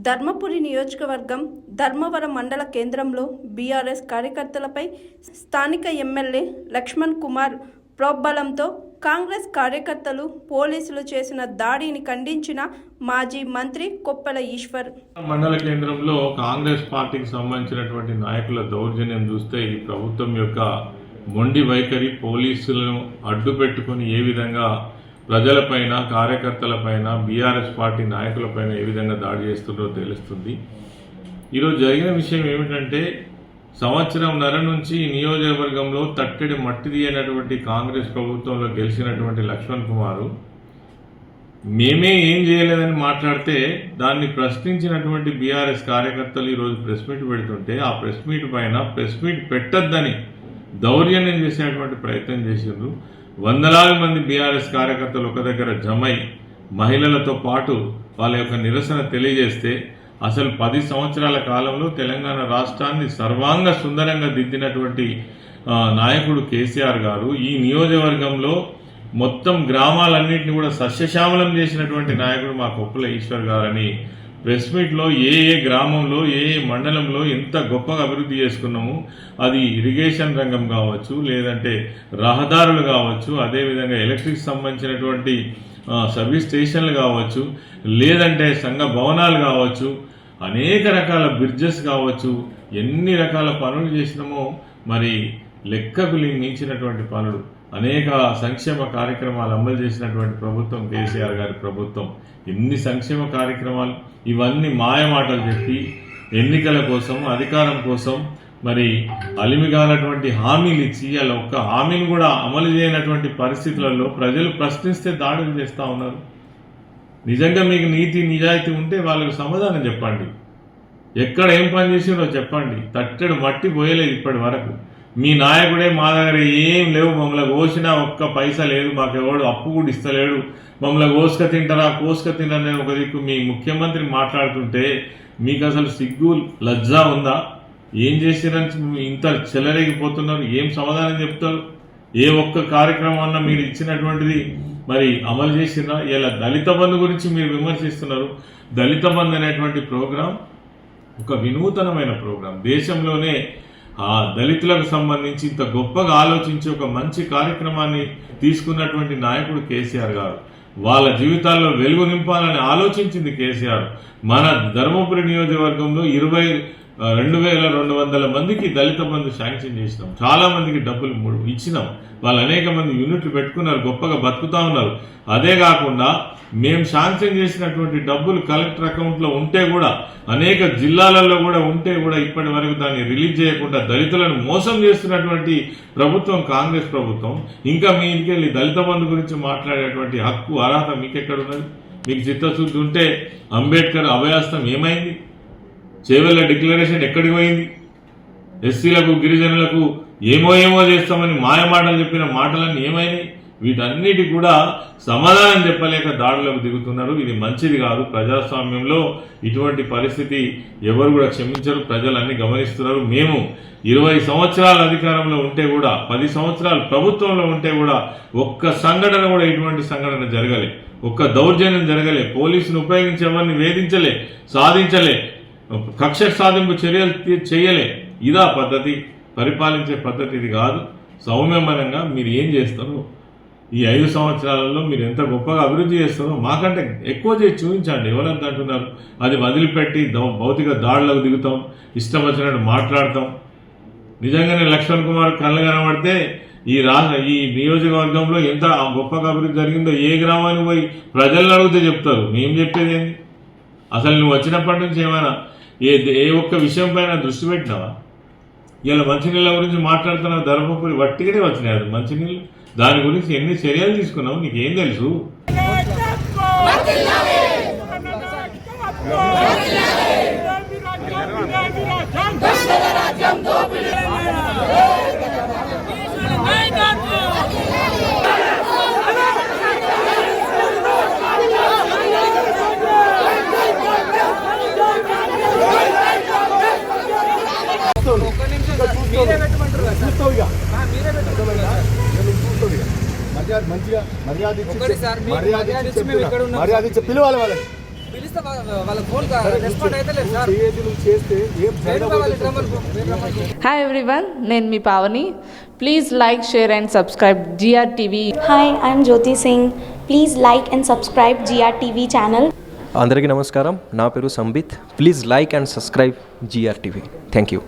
ధర్మపురి నియోజకవర్గం ధర్మవరం మండల కేంద్రంలో బీఆర్ఎస్ కార్యకర్తలపై స్థానిక ఎమ్మెల్యే లక్ష్మణ్ కుమార్ ప్రోద్బలంతో కాంగ్రెస్ కార్యకర్తలు పోలీసులు చేసిన దాడిని ఖండించిన మాజీ మంత్రి కొప్పెల ఈశ్వర్. మండల కేంద్రంలో కాంగ్రెస్ పార్టీకి సంబంధించినటువంటి నాయకుల దౌర్జన్యం చూస్తే ఈ ప్రభుత్వం యొక్క మొండి వైఖరి, పోలీసులను అడ్డు పెట్టుకుని ఏ విధంగా ప్రజలపైన, కార్యకర్తలపైన, బీఆర్ఎస్ పార్టీ నాయకులపైన ఏ విధంగా దాడి చేస్తుందో తెలుస్తుంది. ఈరోజు జరిగిన విషయం ఏమిటంటే, సంవత్సరంన్నర నుంచి ఈ నియోజకవర్గంలో తట్టెడి మట్టి తీయనటువంటి కాంగ్రెస్ ప్రభుత్వంలో గెలిచినటువంటి లక్ష్మణ్ కుమారు మేమే ఏం చేయలేదని మాట్లాడితే దాన్ని ప్రశ్నించినటువంటి బీఆర్ఎస్ కార్యకర్తలు ఈరోజు ప్రెస్ మీట్ పెడుతుంటే ఆ ప్రెస్ మీట్ పైన ప్రెస్ మీట్ పెట్టొద్దని దౌర్జన్యం చేసేటువంటి ప్రయత్నం చేసిండ్రు. వందలాది మంది బీఆర్ఎస్ కార్యకర్తలు ఒక దగ్గర జమై మహిళలతో పాటు వాళ్ళ యొక్క నిరసన తెలియజేస్తే, అసలు 10 సంవత్సరాల కాలంలో తెలంగాణ రాష్ట్రాన్ని సర్వాంగ సుందరంగా దిద్దినటువంటి నాయకుడు కేసీఆర్ గారు ఈ నియోజకవర్గంలో మొత్తం గ్రామాలన్నింటినీ కూడా సస్యశ్యామలం చేసినటువంటి నాయకుడు మా కొప్పెల ఈశ్వర్ గారని ప్రెస్ మీట్లో ఏ గ్రామంలో, ఏ మండలంలో ఎంత గొప్పగా అభివృద్ధి చేసుకున్నాము, అది ఇరిగేషన్ రంగం కావచ్చు, లేదంటే రహదారులు కావచ్చు, అదేవిధంగా ఎలక్ట్రిక్ సంబంధించినటువంటి సర్వీస్ స్టేషన్లు కావచ్చు, లేదంటే సంఘ భవనాలు కావచ్చు, అనేక రకాల బ్రిడ్జెస్ కావచ్చు, ఎన్ని రకాల పనులు చేసినామో మరి లెక్కకు మించినటువంటి పనులు, అనేక సంక్షేమ కార్యక్రమాలు అమలు చేసినటువంటి ప్రభుత్వం కేసీఆర్ గారి ప్రభుత్వం. ఎన్ని సంక్షేమ కార్యక్రమాలు, ఇవన్నీ మాయమాటలు చెప్పి ఎన్నికల కోసం, అధికారం కోసం మరి అలిమిగానటువంటి హామీలు ఇచ్చి అలా ఒక్క హామీని కూడా అమలు చేయనటువంటి పరిస్థితులలో ప్రజలు ప్రశ్నిస్తే దాడులు చేస్తూ ఉన్నారు. నిజంగా మీకు నీతి నిజాయితీ ఉంటే వాళ్ళకు సమాధానం చెప్పండి. ఎక్కడ ఏం పని చేసినో చెప్పండి. తట్టెడు మట్టి పోయలేదు ఇప్పటి వరకు. మీ నాయకుడే మా దగ్గర ఏం లేవు, మమ్మల్ని కోసినా ఒక్క పైసా లేదు, మాకెవడు అప్పు కూడా ఇస్తలేడు, మమ్మల్ని కోసుక తింటారా కోసుక తినని ఒక దిక్కు మీ ముఖ్యమంత్రి మాట్లాడుతుంటే మీకు అసలు సిగ్గు లజ్జ ఉందా? ఏం చేసిరని ఇంత చెలరేగిపోతున్నారు? ఏం సమాధానం చెప్తారు? ఏ ఒక్క కార్యక్రమాన్న మీరు ఇచ్చినటువంటిది మరి అమలు చేసినా? ఇలా దళిత బంధు గురించి మీరు విమర్శిస్తున్నారు. దళిత బంధు అనేటువంటి ప్రోగ్రాం ఒక వినూతనమైన ప్రోగ్రాం. దేశంలోనే ఆ దళితులకు సంబంధించి ఇంత గొప్పగా ఆలోచించి ఒక మంచి కార్యక్రమాన్ని తీసుకున్నటువంటి నాయకుడు కేసీఆర్ గారు. వాళ్ళ జీవితాల్లో వెలుగు నింపాలని ఆలోచించింది కేసీఆర్. మన ధర్మపురి నియోజకవర్గంలో 22,200 మందికి దళిత బంధు శాంక్షన్ చేసినాం. చాలా మందికి డబ్బులు ఇచ్చినాం. వాళ్ళు అనేక మంది యూనిట్లు పెట్టుకున్నారు, గొప్పగా బతుకుతా ఉన్నారు. అదే కాకుండా మేము శాంక్షన్ చేసినటువంటి డబ్బులు కలెక్టర్ అకౌంట్లో ఉంటే కూడా, అనేక జిల్లాలలో కూడా ఉంటే కూడా ఇప్పటి వరకు దాన్ని రిలీజ్ చేయకుండా దళితులను మోసం చేస్తున్నటువంటి ప్రభుత్వం కాంగ్రెస్ ప్రభుత్వం. ఇంకా మీ ఇంటికి వెళ్ళి దళిత బంధు గురించి మాట్లాడేటువంటి హక్కు, అర్హత మీకెక్కడున్నది? మీకు చిత్తశుద్ధి ఉంటే అంబేద్కర్ అభయాస్తం ఏమైంది? చేవెళ్ల డిక్లరేషన్ ఎక్కడికి పోయింది? ఎస్సీలకు, గిరిజనులకు ఏమో చేస్తామని మాయమాటలు చెప్పిన మాటలన్నీ ఏమైనాయి? వీటన్నిటి కూడా సమాధానం చెప్పలేక దాడులకు దిగుతున్నారు. ఇది మంచిది కాదు. ప్రజాస్వామ్యంలో ఇటువంటి పరిస్థితి ఎవరు కూడా క్షమించరు. ప్రజలన్నీ గమనిస్తున్నారు. మేము 20 సంవత్సరాల అధికారంలో ఉంటే కూడా, 10 సంవత్సరాలు ప్రభుత్వంలో ఉంటే కూడా ఒక్క సంఘటన కూడా ఇటువంటి సంఘటన జరగలే, ఒక్క దౌర్జన్యం జరగలే, పోలీసును ఉపయోగించి ఎవరిని వేధించలే, సాధించలే, కక్ష సాధింపు చర్యలు చేయలే. ఇదా పద్ధతి? పరిపాలించే పద్ధతి ఇది కాదు. సౌమ్యమనంగా మీరు ఏం చేస్తారో, ఈ 5 సంవత్సరాలలో మీరు ఎంత గొప్పగా అభివృద్ధి చేస్తారో మాకంటే ఎక్కువ చేసి చూపించండి. ఎవరంత అంటున్నారు? అది వదిలిపెట్టి భౌతిక దాడులకు దిగుతాం, ఇష్టం వచ్చినట్టు మాట్లాడతాం. నిజంగానే లక్ష్మణ్ కుమార్ కళ్ళు కనబడితే ఈ నియోజకవర్గంలో ఎంత గొప్పగా అభివృద్ధి జరిగిందో ఏ గ్రామానికి పోయి ప్రజలను అడిగితే చెప్తారు. మేము చెప్పేది ఏంటి? అసలు నువ్వు వచ్చినప్పటి నుంచి ఏమైనా ఏ ఒక్క విషయం పైన దృష్టి పెట్టినావా? ఇలా మంచినీళ్ళ గురించి మాట్లాడుతున్న ధర్మపురి వట్టిగానే వచ్చినాయి. అది మంచినీళ్ళు, దాని గురించి ఎన్ని చర్యలు తీసుకున్నావు నీకేం తెలుసు? మంచిగా మర్యాద ఇచ్చి పిలవాలి వాళ్ళని. పిలిస్తే వాళ్ళ ఫోన్ రెస్పాండ్ అయితే లేదు సార్. హాయ్ ఎవ్రీవన్, నేను మీ Pavani. Please like, share and subscribe GRTV. Hi, I'm Jyoti Singh. Please like and subscribe GRTV channel. అందరికీ నమస్కారం. నా పేరు Sambit. Please like and subscribe GRTV. Thank you.